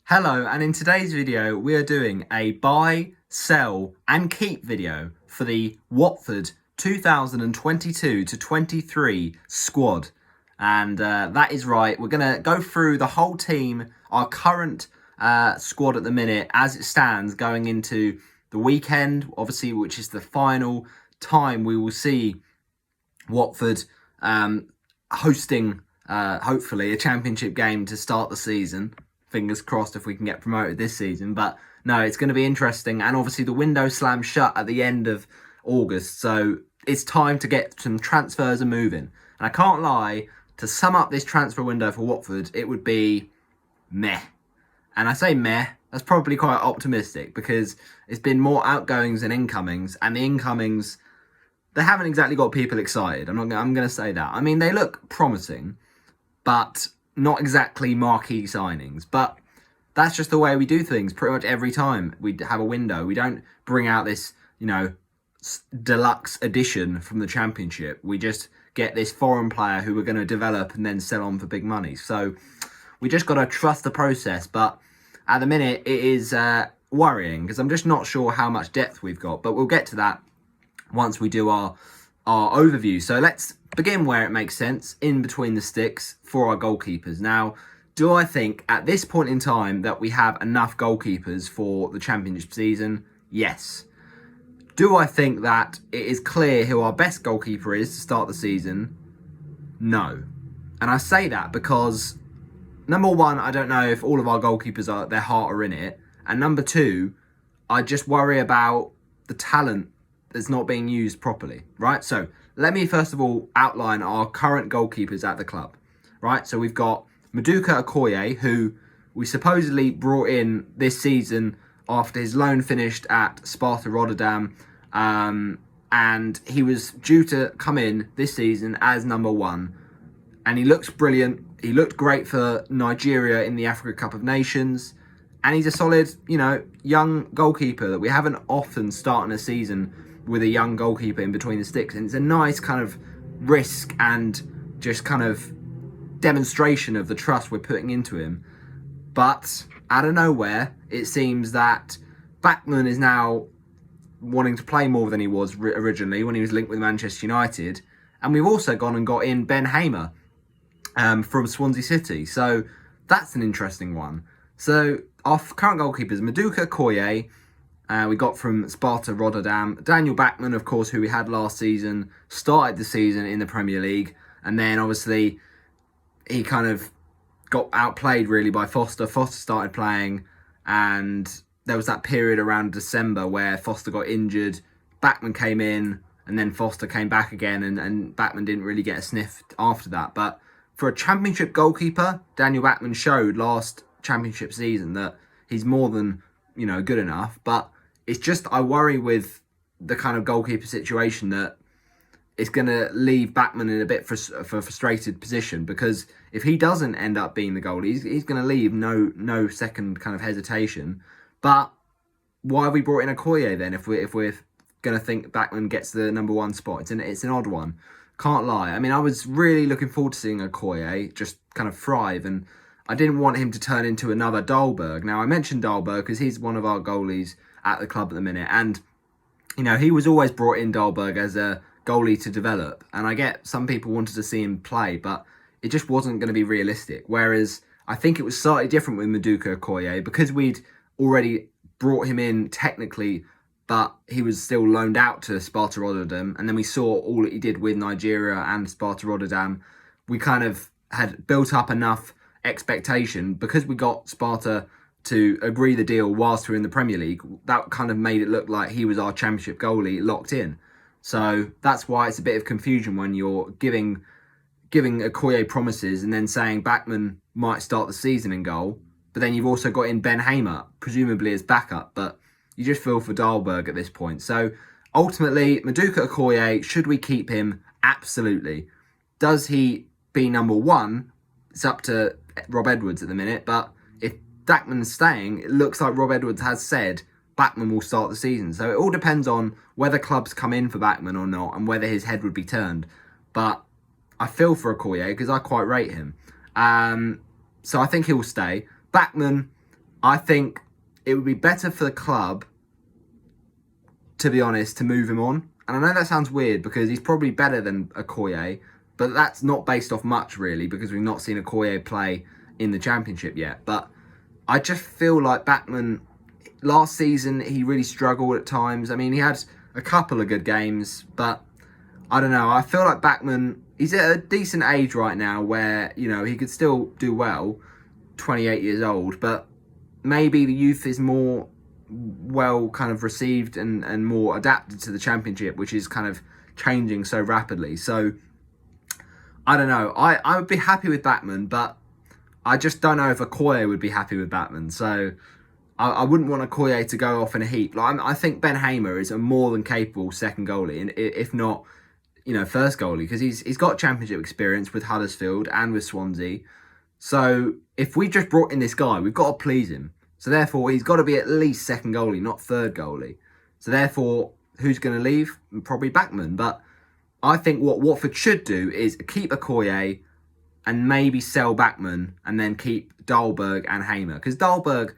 Hello, and in today's video we are doing a buy, sell and keep video for the Watford 2022 to 23 squad. And that is right, we're going to go through the whole team, our current squad at the minute as it stands going into the weekend, obviously, which is the final time we will see Watford hosting hopefully a championship game to start the season. Fingers crossed if we can get promoted this season. But no, it's going to be interesting. And obviously the window slams shut at the end of August. So it's time to get some transfers and moving. And I can't lie, to sum up this transfer window for Watford, it would be meh. And I say meh, that's probably quite optimistic because it's been more outgoings than incomings. And the incomings, they haven't exactly got people excited. I'm going to say that. I mean, they look promising, but not exactly marquee signings. But that's just the way we do things pretty much every time we have a window. We don't bring out this, deluxe edition from the Championship. We just get this foreign player who we're going to develop and then sell on for big money. So we just got to trust the process. But at the minute, it is worrying because I'm just not sure how much depth we've got. But we'll get to that once we do our overview. So let's begin where it makes sense, in between the sticks for our goalkeepers. Now, do I think at this point in time that we have enough goalkeepers for the Championship season? Yes. Do I think that it is clear who our best goalkeeper is to start the season? No. And I say that because, number one, I don't know if all of our goalkeepers, their heart are in it. And number two, I just worry about the talent that's not being used properly, right? So let me first of all outline our current goalkeepers at the club, right? So we've got Maduka Okoye, who we supposedly brought in this season after his loan finished at Sparta Rotterdam, and he was due to come in this season as number one, and he looks brilliant. He looked great for Nigeria in the Africa Cup of Nations, and he's a solid, young goalkeeper that we haven't often starting a season with a young goalkeeper in between the sticks. And it's a nice kind of risk and just kind of demonstration of the trust we're putting into him. But out of nowhere, it seems that Bachmann is now wanting to play more than he was originally when he was linked with Manchester United. And we've also gone and got in Ben Hamer from Swansea City. So that's an interesting one. So our current goalkeepers, Maduka Okoye, we got from Sparta Rotterdam. Daniel Bachmann, of course, who we had last season, started the season in the Premier League. And then, obviously, he kind of got outplayed, really, by Foster. Foster started playing, and there was that period around December where Foster got injured. Bachmann came in, and then Foster came back again, and Bachmann didn't really get a sniff after that. But for a Championship goalkeeper, Daniel Bachmann showed last Championship season that he's more than, good enough. But it's just, I worry with the kind of goalkeeper situation that it's going to leave Bachmann in a bit of a frustrated position, because if he doesn't end up being the goalie, he's going to leave no second kind of hesitation. But why have we brought in Okoye then if we're going to think Bachmann gets the number one spot? It's an odd one. Can't lie. I mean, I was really looking forward to seeing Okoye just kind of thrive, and I didn't want him to turn into another Dahlberg. Now, I mentioned Dahlberg because he's one of our goalies at the club at the minute, and he was always brought in, Dahlberg, as a goalie to develop, and I get some people wanted to see him play, but it just wasn't going to be realistic. Whereas I think it was slightly different with Maduka Okoye because we'd already brought him in technically, but he was still loaned out to Sparta Rotterdam, and then we saw all that he did with Nigeria and Sparta Rotterdam. We kind of had built up enough expectation because we got Sparta to agree the deal whilst we're in the Premier League. That kind of made it look like he was our Championship goalie locked in. So that's why it's a bit of confusion when you're giving Okoye promises and then saying Bachmann might start the season in goal, but then you've also got in Ben Hamer, presumably as backup, but you just feel for Dahlberg at this point. So ultimately, Maduka Okoye, should we keep him? Absolutely. Does he be number one? It's up to Rob Edwards at the minute, but if Bachmann's staying, it looks like Rob Edwards has said Bachmann will start the season. So it all depends on whether clubs come in for Bachmann or not and whether his head would be turned. But I feel for Okoye because I quite rate him. So I think he'll stay. Bachmann, I think it would be better for the club, to be honest, to move him on. And I know that sounds weird because he's probably better than Okoye, but that's not based off much really because we've not seen Okoye play in the Championship yet. But I just feel like Bachmann, last season, he really struggled at times. I mean, he had a couple of good games, but I don't know. I feel like Bachmann, he's at a decent age right now where, he could still do well, 28 years old, but maybe the youth is more well kind of received and more adapted to the Championship, which is kind of changing so rapidly. So, I don't know. I would be happy with Bachmann, but I just don't know if Okoye would be happy with Bachmann. So, I wouldn't want Okoye to go off in a heap. I think Ben Hamer is a more than capable second goalie, and if not, first goalie, because he's got Championship experience with Huddersfield and with Swansea. So if we just brought in this guy, we've got to please him. So therefore, he's got to be at least second goalie, not third goalie. So therefore, who's going to leave? Probably Bachmann. But I think what Watford should do is keep Okoye and maybe sell Bachmann and then keep Dahlberg and Hamer. Because Dahlberg,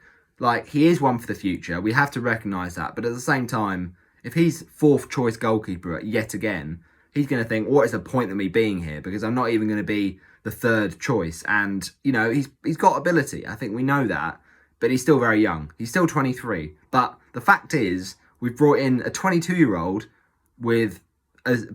he is one for the future. We have to recognise that. But at the same time, if he's fourth choice goalkeeper yet again, he's going to think, what is the point of me being here? Because I'm not even going to be the third choice. And, he's got ability. I think we know that. But he's still very young. He's still 23. But the fact is, we've brought in a 22-year-old with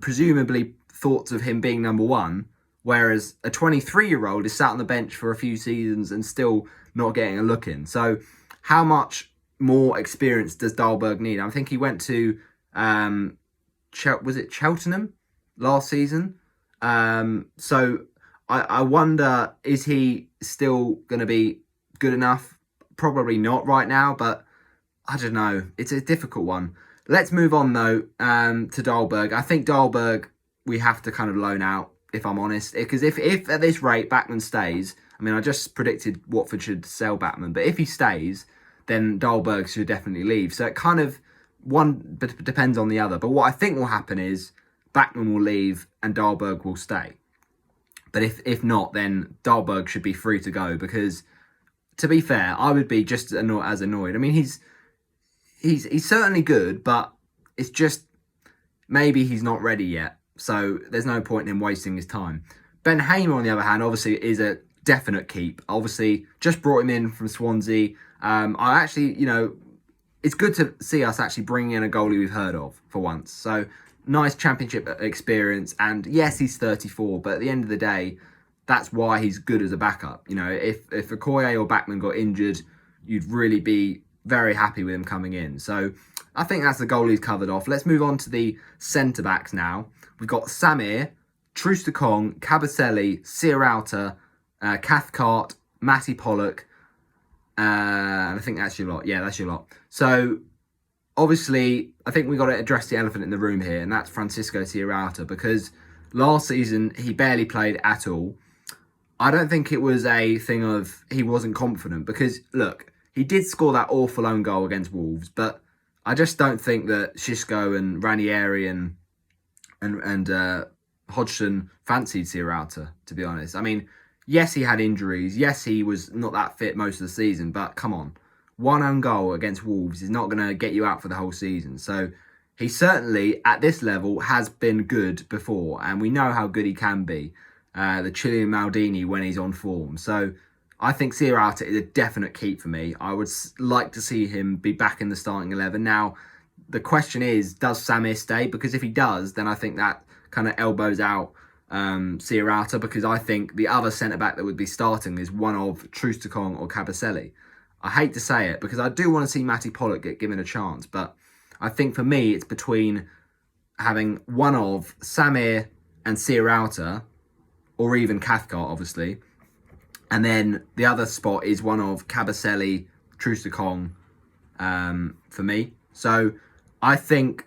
presumably thoughts of him being number one, whereas a 23-year-old is sat on the bench for a few seasons and still not getting a look in. So how much more experience does Dahlberg need? I think he went to, was it Cheltenham last season? So I wonder, is he still going to be good enough? Probably not right now, but I don't know. It's a difficult one. Let's move on, though, to Dahlberg. I think Dahlberg we have to kind of loan out, if I'm honest. Because if at this rate Bachmann stays, I mean, I just predicted Watford should sell Bachmann, but if he stays, then Dahlberg should definitely leave. So it kind of, one depends on the other. But what I think will happen is Bachmann will leave and Dahlberg will stay. But if not, then Dahlberg should be free to go because, to be fair, I would be just as annoyed. I mean, he's certainly good, but it's just maybe he's not ready yet. So there's no point in him wasting his time. Ben Hamer, on the other hand, obviously is a definite keep. Obviously, just brought him in from Swansea. I actually, it's good to see us actually bringing in a goalie we've heard of for once. So nice Championship experience. And yes, he's 34, but at the end of the day, that's why he's good as a backup. If Okoye or Bachmann got injured, you'd really be very happy with him coming in. So I think that's the goalies covered off. Let's move on to the centre-backs now. We've got Samir, Troost-Ekong, Cavacelli, Tiarata, Cathcart, Matty Pollock, and I think that's your lot. Yeah, that's your lot. So obviously, I think we got to address the elephant in the room here, and that's Francisco Tiarata, because last season he barely played at all. I don't think it was a thing of he wasn't confident because, look, he did score that awful own goal against Wolves, but I just don't think that Xisco and Ranieri and Hodgson fancied Tiarata, to be honest. I mean, yes, he had injuries. Yes, he was not that fit most of the season, but come on. One own goal against Wolves is not going to get you out for the whole season. So he certainly, at this level, has been good before, and we know how good he can be. The Chilean Maldini when he's on form. So I think Tiarata is a definite keep for me. I would like to see him be back in the starting 11. Now, the question is, does Samir stay? Because if he does, then I think that kind of elbows out Tiarata, because I think the other centre-back that would be starting is one of Troost-Ekong or Cavacelli. I hate to say it, because I do want to see Matty Pollock get given a chance, but I think for me, it's between having one of Samir and Tiarata, or even Cathcart, obviously. And then the other spot is one of Cavacelli, Troost-Ekong, for me. So I think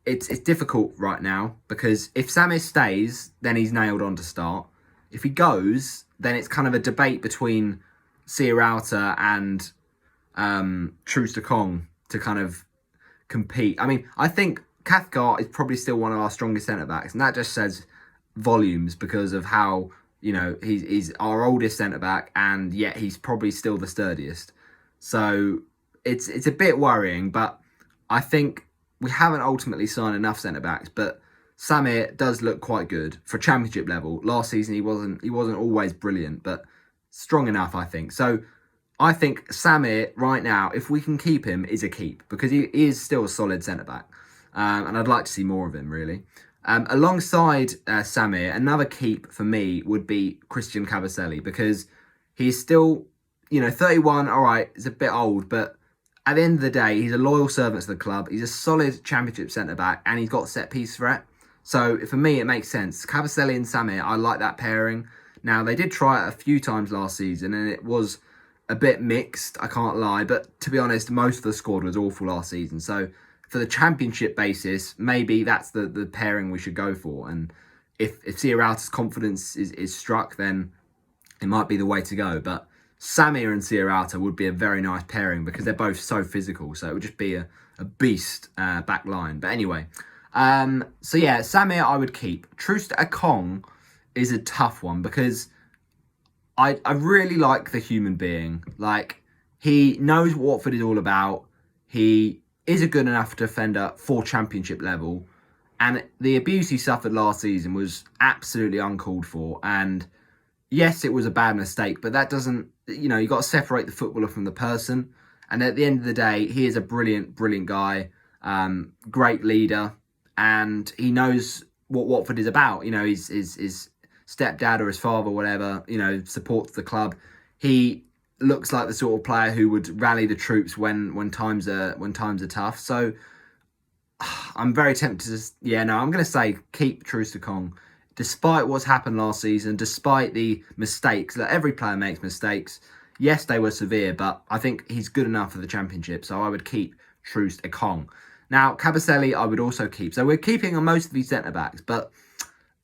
it's difficult right now, because if Samir stays, then he's nailed on to start. If he goes, then it's kind of a debate between Tiarata and Troost-Ekong to kind of compete. I mean, I think Cathcart is probably still one of our strongest centre-backs, and that just says volumes because of how, he's our oldest centre-back, and yet he's probably still the sturdiest. So it's a bit worrying, but I think we haven't ultimately signed enough centre-backs, but Samir does look quite good for Championship level. Last season he wasn't always brilliant, but strong enough, I think. So I think Samir right now, if we can keep him, is a keep because he is still a solid centre-back. And I'd like to see more of him, really. Alongside Samir, another keep for me would be Christian Cavacelli because he's still, 31, all right, is a bit old, but at the end of the day, he's a loyal servant to the club. He's a solid Championship centre-back and he's got set-piece threat. So for me, it makes sense. Cavacelli and Samir, I like that pairing. Now, they did try it a few times last season and it was a bit mixed, I can't lie. But to be honest, most of the squad was awful last season. So for the Championship basis, maybe that's the pairing we should go for. And if Tiarata's confidence is struck, then it might be the way to go. But Samir and Tiarata would be a very nice pairing because they're both so physical. So it would just be a beast back line. But anyway, so yeah, Samir I would keep. Troost Ekong is a tough one because I really like the human being. Like, he knows what Watford is all about. He is a good enough defender for Championship level. And the abuse he suffered last season was absolutely uncalled for. And yes, it was a bad mistake, but that doesn't, you got to separate the footballer from the person. And at the end of the day, he is a brilliant, brilliant guy, great leader, and he knows what Watford is about. His stepdad or his father, whatever, supports the club. He looks like the sort of player who would rally the troops when times are tough. So I'm very tempted to, I'm going to say keep Troost Ekong. Despite what's happened last season, despite the mistakes, that every player makes mistakes. Yes, they were severe, but I think he's good enough for the Championship, so I would keep Troost Ekong. Now, Cavacelli, I would also keep. So we're keeping on most of these centre-backs, but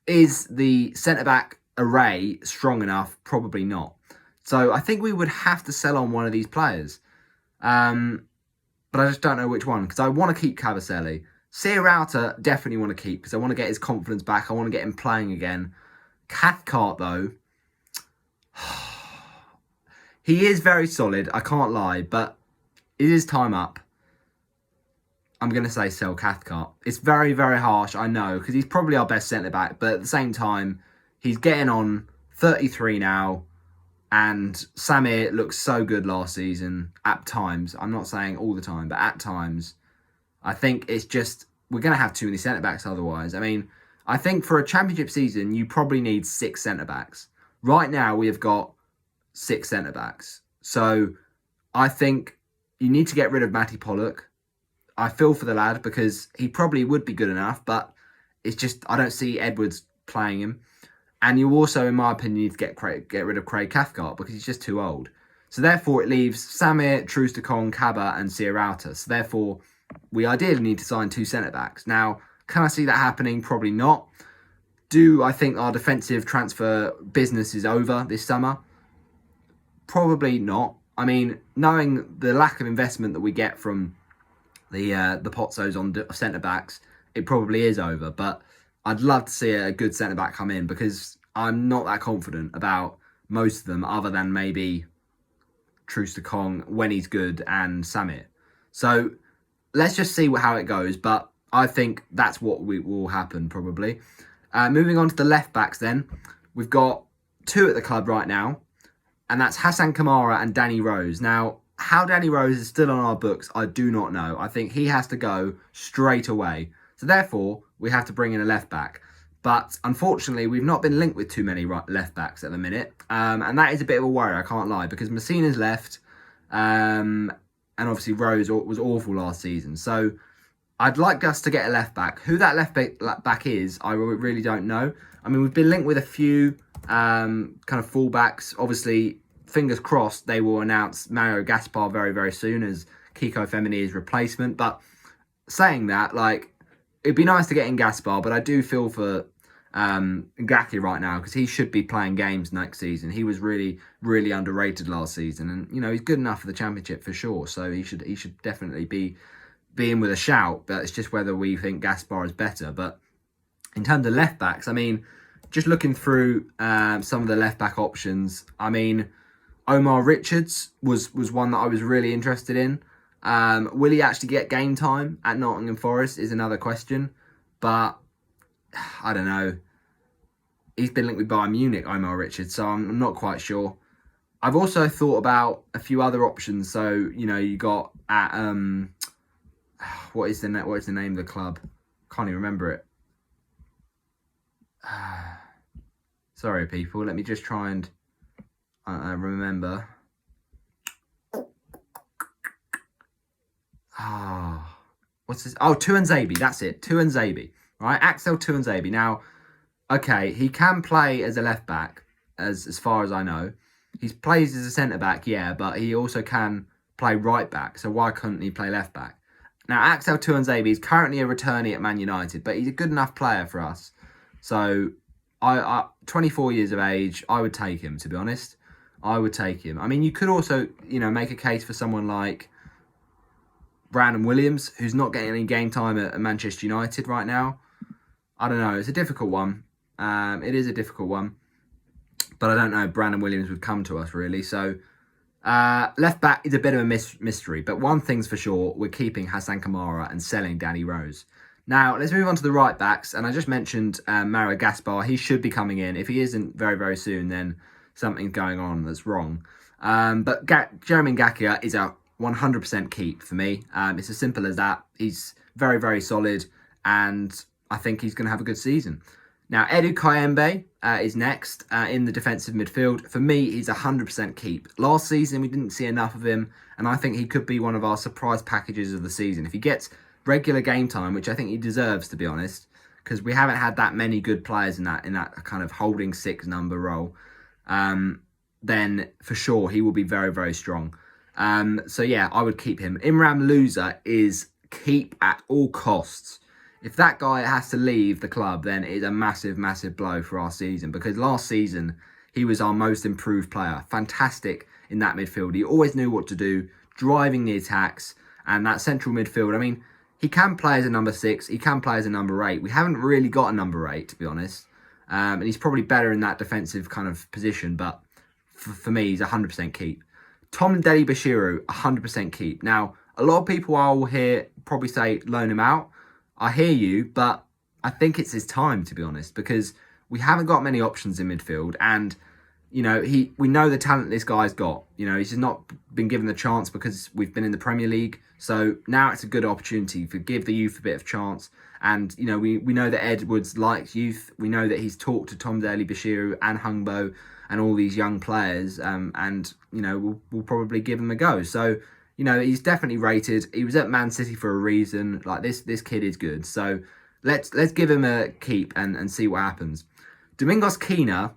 is the centre-back array strong enough? Probably not. So I think we would have to sell on one of these players. But I just don't know which one, because I want to keep Cavacelli. Tiarata, definitely want to keep, because I want to get his confidence back. I want to get him playing again. Cathcart, though, he is very solid, I can't lie, but it is time up. I'm going to say sell Cathcart. It's very, very harsh, I know, because he's probably our best centre-back, but at the same time, he's getting on 33 now, and Samir looks so good last season at times. I'm not saying all the time, but at times. I think it's just, we're going to have too many centre-backs otherwise. I mean, I think for a Championship season, you probably need 6 centre-backs. Right now, we have got 6 centre-backs. So I think you need to get rid of Matty Pollock. I feel for the lad because he probably would be good enough, but it's just, I don't see Edwards playing him. And you also, in my opinion, need to get rid of Craig Cathcart because he's just too old. So therefore, it leaves Samir, Troost Ekong, Kaba and Tiarata. So therefore, we ideally need to sign 2 centre-backs. Now, can I see that happening? Probably not. Do I think our defensive transfer business is over this summer? Probably not. I mean, knowing the lack of investment that we get from the Pozzos on centre-backs, it probably is over. But I'd love to see a good centre-back come in because I'm not that confident about most of them other than maybe Troost Ekong when he's good and Samir. So let's just see how it goes. But I think that's what will happen probably. Moving on to the left-backs then. We've got 2 at the club right now. And that's Hasan Kamara and Danny Rose. Now, how Danny Rose is still on our books, I do not know. I think he has to go straight away. So therefore, we have to bring in a left-back. But unfortunately, we've not been linked with too many left-backs at the minute. And that is a bit of a worry, I can't lie. Because Messina's left. And obviously, Rose was awful last season. So I'd like us to get a left-back. Who that left-back is, I really don't know. I mean, we've been linked with a few kind of fullbacks. Obviously, fingers crossed, they will announce Mario Gaspar very, very soon as Kiko Femini's replacement. But saying that, it'd be nice to get in Gaspar, but I do feel for Ngaki right now because he should be playing games next season. He was really, really underrated last season, and he's good enough for the Championship for sure. So he should definitely be in with a shout. But it's just whether we think Gaspar is better. But in terms of left backs, I mean, just looking through some of the left back options, I mean, Omar Richards was one that I was really interested in. Will he actually get game time at Nottingham Forest is another question. But I don't know. He's been linked with Bayern Munich, Omar Richards, so I'm not quite sure. I've also thought about a few other options. So, you got at what is the name of the club? Can't even remember it. Sorry, people. Let me just try and remember. What's this? Oh, Tuanzebe. That's it. Tuanzebe. Right, Axel Tuanzebe. Now, okay, he can play as a left back, as far as I know. He plays as a centre back, yeah, but he also can play right back. So why couldn't he play left back? Now, Axel Tuanzebe is currently a returnee at Man United, but he's a good enough player for us. So, 24 years of age, I would take him, to be honest. I would take him. I mean, you could also, make a case for someone like Brandon Williams, who's not getting any game time at Manchester United right now. I don't know. It's a difficult one. It is a difficult one. But I don't know if Brandon Williams would come to us, really. So, left back is a bit of a mystery. But one thing's for sure, we're keeping Hasan Kamara and selling Danny Rose. Now, let's move on to the right backs. And I just mentioned Mario Gaspar. He should be coming in. If he isn't very, very soon, then something's going on that's wrong. But Jeremy Ngakia is a 100% keep for me. It's as simple as that. He's very, very solid. And I think he's going to have a good season. Now, Edu Kayembe is next in the defensive midfield. For me, he's 100% keep. Last season, we didn't see enough of him, and I think he could be one of our surprise packages of the season. If he gets regular game time, which I think he deserves, to be honest, because we haven't had that many good players in that kind of holding six number role, then for sure he will be very, very strong. So yeah, I would keep him. Imran Louza is keep at all costs. If that guy has to leave the club, then it is a massive, massive blow for our season. Because last season, he was our most improved player. Fantastic in that midfield. He always knew what to do, driving the attacks. And that central midfield, I mean, he can play as a number 6. He can play as a number 8. We haven't really got a number 8, to be honest. And he's probably better in that defensive kind of position. But for me, he's 100% keep. Tom Dele-Bashiru, 100% keep. Now, a lot of people I will hear probably say, loan him out. I hear you, but I think it's his time, to be honest, because we haven't got many options in midfield. And, we know the talent this guy's got. He's just not been given the chance because we've been in the Premier League. So now it's a good opportunity to give the youth a bit of chance. And, we know that Edwards likes youth. We know that he's talked to Tom Dele-Bashiru and Hungbo and all these young players. We'll probably give him a go. So, he's definitely rated. He was at Man City for a reason. Like, this kid is good. So let's give him a keep and see what happens. Domingos Quina.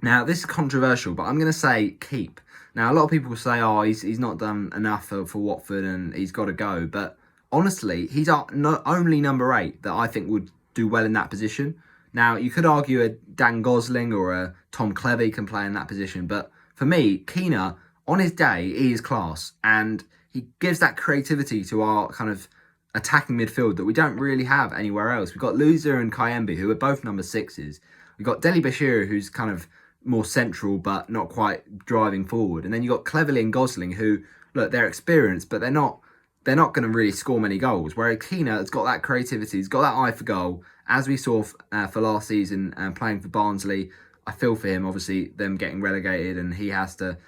Now, this is controversial, but I'm going to say keep. Now, a lot of people say, he's not done enough for Watford and he's got to go. But honestly, he's our not only number 8 that I think would do well in that position. Now, you could argue a Dan Gosling or a Tom Clevey can play in that position. But for me, Quina, on his day, he is class, and he gives that creativity to our kind of attacking midfield that we don't really have anywhere else. We've got Louza and Kayembe, who are both number 6s. We've got Dele-Bashiru, who's kind of more central, but not quite driving forward. And then you've got Cleverley and Gosling, who, look, they're experienced, but they're not going to really score many goals. Whereas Quina has got that creativity, he's got that eye for goal. As we saw for last season, playing for Barnsley, I feel for him, obviously, them getting relegated, and he has to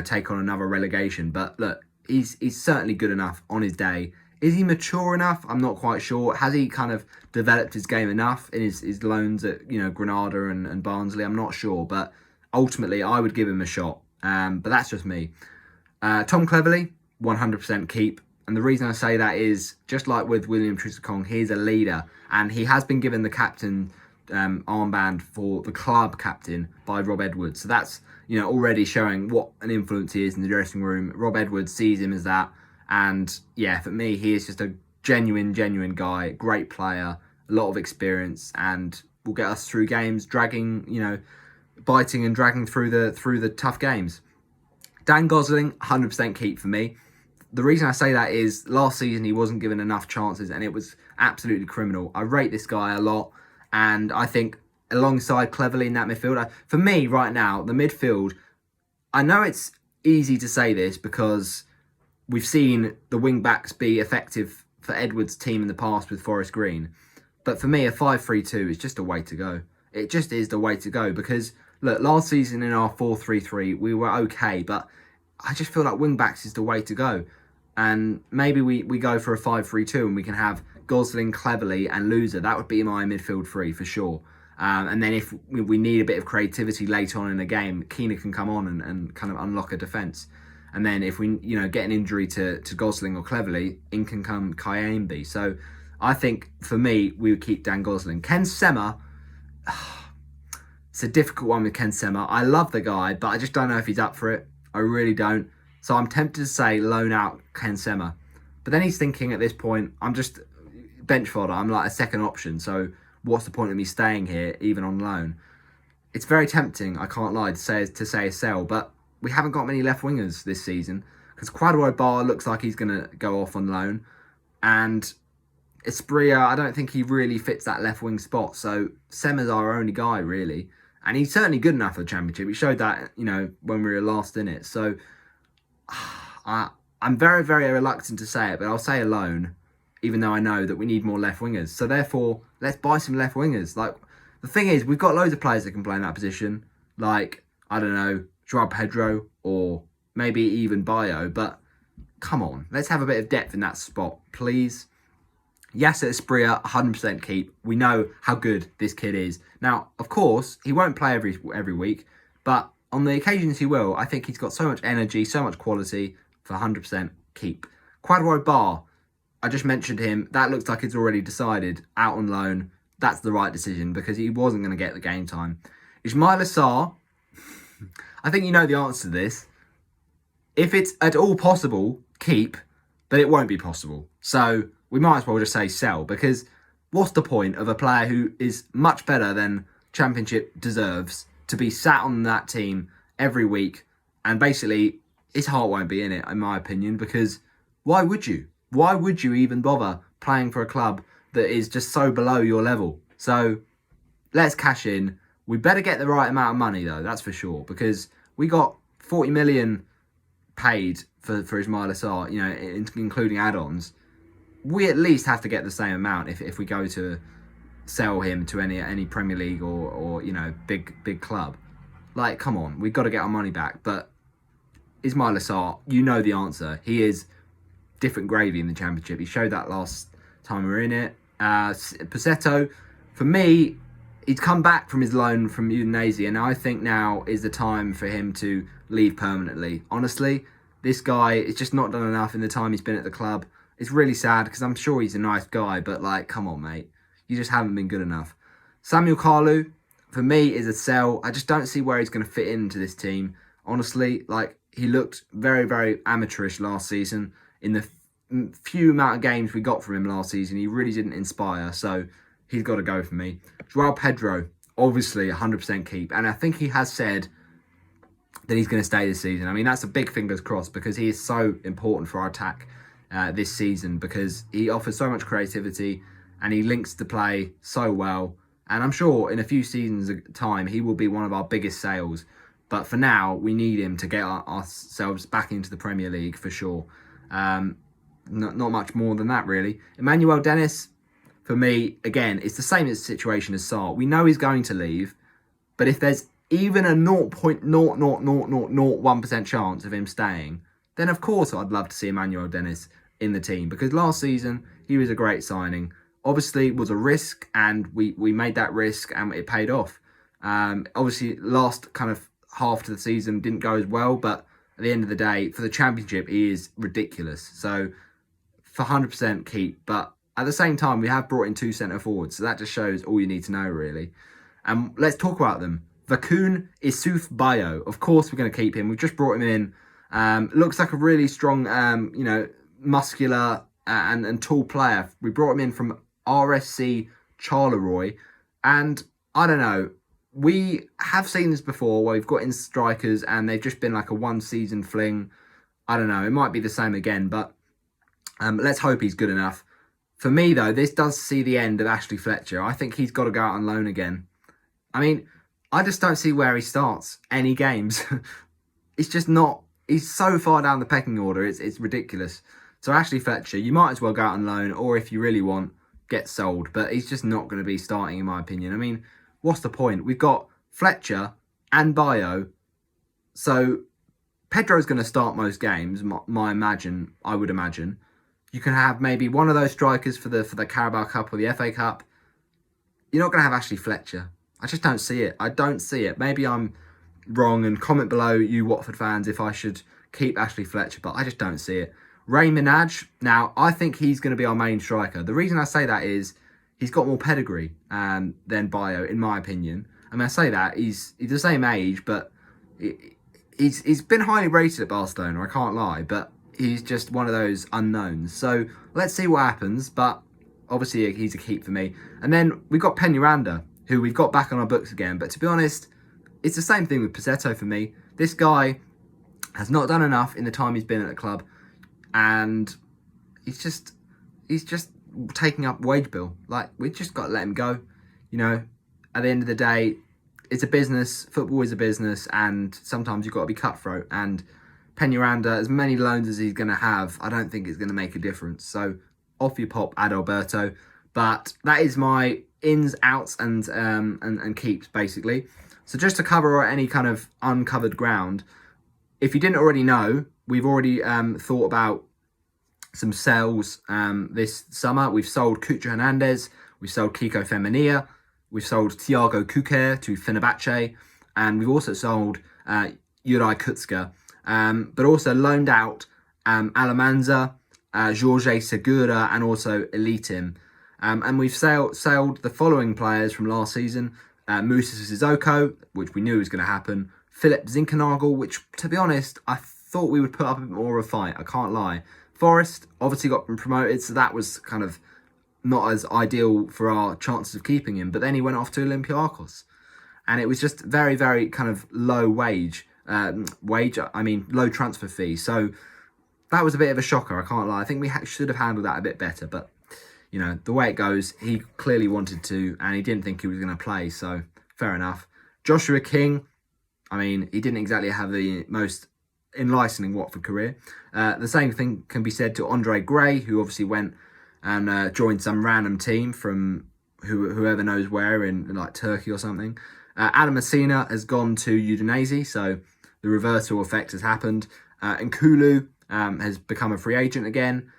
take on another relegation. But look, he's certainly good enough on his day. Is he mature enough? I'm not quite sure. Has he kind of developed his game enough in his loans at Granada and Barnsley? I'm not sure, but ultimately I would give him a shot. But that's just me. Tom Cleverley, 100% keep. And the reason I say that is, just like with William Troost-Ekong, he's a leader, and he has been given the captain armband for the club captain by Rob Edwards. So that's already showing what an influence he is in the dressing room. Rob Edwards sees him as that. And yeah, for me, he is just a genuine guy, great player, a lot of experience, and will get us through games, biting and dragging through the tough games. Dan Gosling, 100% keep for me. The reason I say that is last season he wasn't given enough chances and it was absolutely criminal. I rate this guy a lot, and I think alongside Cleverley in that midfield, for me right now, the midfield, I know it's easy to say this because we've seen the wing backs be effective for Edwards' team in the past with Forest Green. But for me, a 5-3-2 is just a way to go. It just is the way to go because, look, last season in our 4-3-3, we were okay, but I just feel like wing backs is the way to go. And maybe we go for a 5-3-2 and we can have Gosling, Cleverley and Loser. That would be my midfield three for sure. And then if we need a bit of creativity later on in the game, Keane can come on and kind of unlock a defence. And then if we get an injury to Gosling or Cleverley, in can come Kayembe. So I think for me, we would keep Dan Gosling. Ken Sema, it's a difficult one with Ken Sema. I love the guy, but I just don't know if he's up for it. I really don't. So I'm tempted to say loan out Ken Sema. But then he's thinking at this point, I'm just bench fodder. I'm like a second option. So what's the point of me staying here, even on loan? It's very tempting, I can't lie, to say a sell, but we haven't got many left wingers this season because Quadro Bar looks like he's going to go off on loan, and Espria, I don't think he really fits that left wing spot. So Sema's our only guy really, and he's certainly good enough for the Championship. He showed that when we were last in it. So I'm very, very reluctant to say it, but I'll say a loan, even though I know that we need more left wingers. So therefore, let's buy some left wingers. Like, the thing is, we've got loads of players that can play in that position. Like, I don't know, Joao Pedro or maybe even Bayo. But come on, let's have a bit of depth in that spot, please. Yasser Espria, 100% keep. We know how good this kid is. Now, of course, he won't play every week, but on the occasions he will, I think he's got so much energy, so much quality for 100% keep. Quadro Bar, I just mentioned him. That looks like it's already decided. Out on loan. That's the right decision because he wasn't going to get the game time. Ismail Assar, I think you know the answer to this. If it's at all possible, keep, but it won't be possible. So we might as well just say sell, because what's the point of a player who is much better than Championship deserves to be sat on that team every week, and basically his heart won't be in it, in my opinion, because why would you? Why would you even bother playing for a club that is just so below your level? So let's cash in. We better get the right amount of money though, that's for sure, because we got 40 million paid for Ismail Assar, including add-ons. We at least have to get the same amount if we go to sell him to any Premier League or big club. Like, come on, we've got to get our money back. But Ismail Assar, you know the answer. He is different gravy in the Championship. He showed that last time we were in it. Pussetto, for me, he's come back from his loan from Udinese, and I think now is the time for him to leave permanently. Honestly, this guy is just not done enough in the time he's been at the club. It's really sad because I'm sure he's a nice guy, but like, come on, mate. You just haven't been good enough. Samuel Carlu, for me, is a sell. I just don't see where he's going to fit into this team. Honestly, like, he looked very, very amateurish last season. In the few amount of games we got from him last season, he really didn't inspire. So he's got to go for me. Joao Pedro, obviously 100% keep. And I think he has said that he's going to stay this season. I mean, that's a big fingers crossed because he is so important for our attack this season, because he offers so much creativity and he links the play so well. And I'm sure in a few seasons' time, he will be one of our biggest sales. But for now, we need him to get ourselves back into the Premier League for sure. Not much more than that, really. Emmanuel Dennis, for me, again, it's the same situation as Sarr. We know he's going to leave, but if there's even a 0.00001% chance of him staying, then of course I'd love to see Emmanuel Dennis in the team, because last season he was a great signing. Obviously, it was a risk, and we made that risk, and it paid off. Obviously, last kind of half to the season didn't go as well, but at the end of the day, for the Championship, he is ridiculous. So, for 100% keep. But at the same time, we have brought in 2 centre forwards, so that just shows all you need to know, really. And let's talk about them. Vakun Issouf Bayo. Of course, we're going to keep him. We've just brought him in. Looks like a really strong, muscular and tall player. We brought him in from RSC Charleroi, and I don't know, we have seen this before where we've got in strikers and they've just been like a one-season fling. I don't know, it might be the same again, but let's hope he's good enough. For me, though, this does see the end of Ashley Fletcher. I think he's got to go out on loan again. I mean, I just don't see where he starts any games. it's just not. He's so far down the pecking order. It's ridiculous. So Ashley Fletcher, you might as well go out on loan, or if you really want, get sold. But he's just not going to be starting, in my opinion. I mean, what's the point? We've got Fletcher and Bayo. So Pedro's going to start most games. I would imagine. You can have maybe one of those strikers for the Carabao Cup or the FA Cup. You're not going to have Ashley Fletcher. I just don't see it. I don't see it. Maybe I'm wrong, and comment below, you Watford fans, if I should keep Ashley Fletcher, but I just don't see it. Ray Minaj, now I think he's going to be our main striker. The reason I say that is he's got more pedigree than Bayo, in my opinion. I mean, I say that he's the same age, but he's been highly rated at Barcelona. I can't lie, but he's just one of those unknowns. So let's see what happens. But obviously he's a keep for me. And then we've got Peñaranda, who we've got back on our books again. But to be honest, it's the same thing with Pozzetto for me. This guy has not done enough in the time he's been at the club, and he's just taking up wage bill. Like, we just got to let him go. You know, at the end of the day, it's a business. Football is a business, and sometimes you've got to be cutthroat. And Peñaranda, as many loans as he's going to have, I don't think it's going to make a difference. So off you pop, Adalberto. But that is my ins, outs, and keeps, basically. So just to cover any kind of uncovered ground, if you didn't already know, we've already thought about some sales this summer. We've sold Cucho Hernandez, we've sold Kiko Femenia, we've sold Thiago Kuker to Fenerbahce, and we've also sold Juraj Kutska, but also loaned out Alamanza, Jorge Segura, and also Elitim. And we've sold the following players from last season. Musa Sissoko, which we knew was going to happen. Philip Zinkernagel, which, to be honest, I thought we would put up a bit more of a fight. I can't lie. Forest obviously got promoted, so that was kind of not as ideal for our chances of keeping him. But then he went off to Olympiacos. And it was just very, very kind of low low transfer fee. So that was a bit of a shocker, I can't lie. I think we should have handled that a bit better, but you know, the way it goes, he clearly wanted to, and he didn't think he was going to play, so fair enough. Joshua King, I mean, he didn't exactly have the most enlightening Watford career. The same thing can be said to Andre Gray, who obviously went and joined some random team from whoever knows where in like Turkey or something. Adam Messina has gone to Udinese, so the reversal effect has happened. And Kulu has become a free agent again.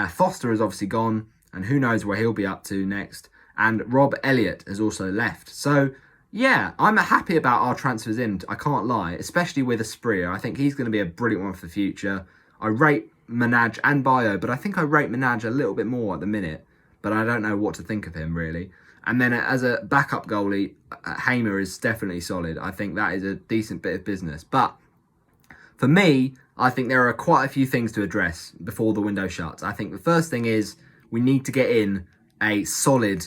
Foster has obviously gone, and who knows where he'll be up to next. And Rob Elliott has also left. So, yeah, I'm happy about our transfers in. I can't lie, especially with Asprilla. I think he's going to be a brilliant one for the future. I rate Minaj and Bayo, but I think I rate Minaj a little bit more at the minute. But I don't know what to think of him, really. And then as a backup goalie, Hamer is definitely solid. I think that is a decent bit of business. But for me, I think there are quite a few things to address before the window shuts. I think the first thing is we need to get in a solid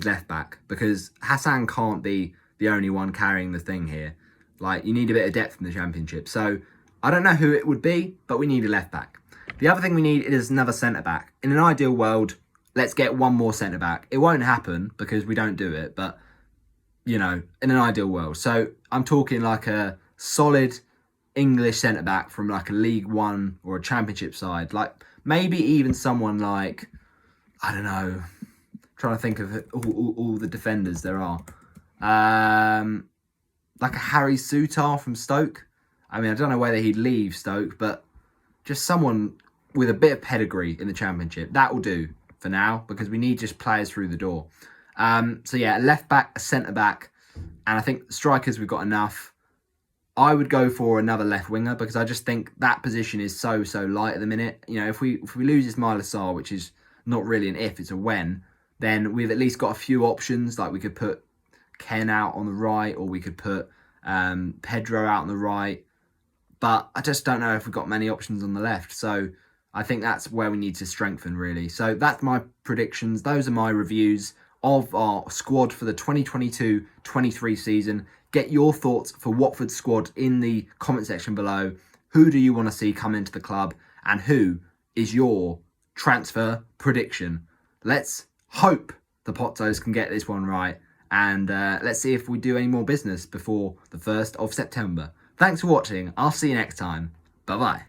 left back, because Hasan can't be the only one carrying the thing here. Like, you need a bit of depth in the Championship. So I don't know who it would be, but we need a left back. The other thing we need is another centre back. In an ideal world, let's get one more centre back. It won't happen because we don't do it, but you know, in an ideal world. So I'm talking like a solid English centre back from like a League One or a Championship side, like maybe even someone like, I don't know, trying to think of all the defenders there are. Like a Harry Souttar from Stoke. I mean, I don't know whether he'd leave Stoke, but just someone with a bit of pedigree in the Championship. That will do for now, because we need just players through the door. So yeah, a left back, a centre back, and I think strikers we've got enough. I would go for another left winger, because I just think that position is so light at the minute. You know, if we lose Ismail Assar, which is not really an if, it's a when, then we've at least got a few options. Like, we could put Ken out on the right, or we could put Pedro out on the right. But I just don't know if we've got many options on the left. So I think that's where we need to strengthen, really. So that's my predictions. Those are my reviews of our squad for the 2022-23 season. Get your thoughts for Watford's squad in the comment section below. Who do you want to see come into the club, and who is your transfer prediction? Let's hope the Pozzos can get this one right, and let's see if we do any more business before the 1st of September. Thanks for watching. I'll see you next time. Bye bye.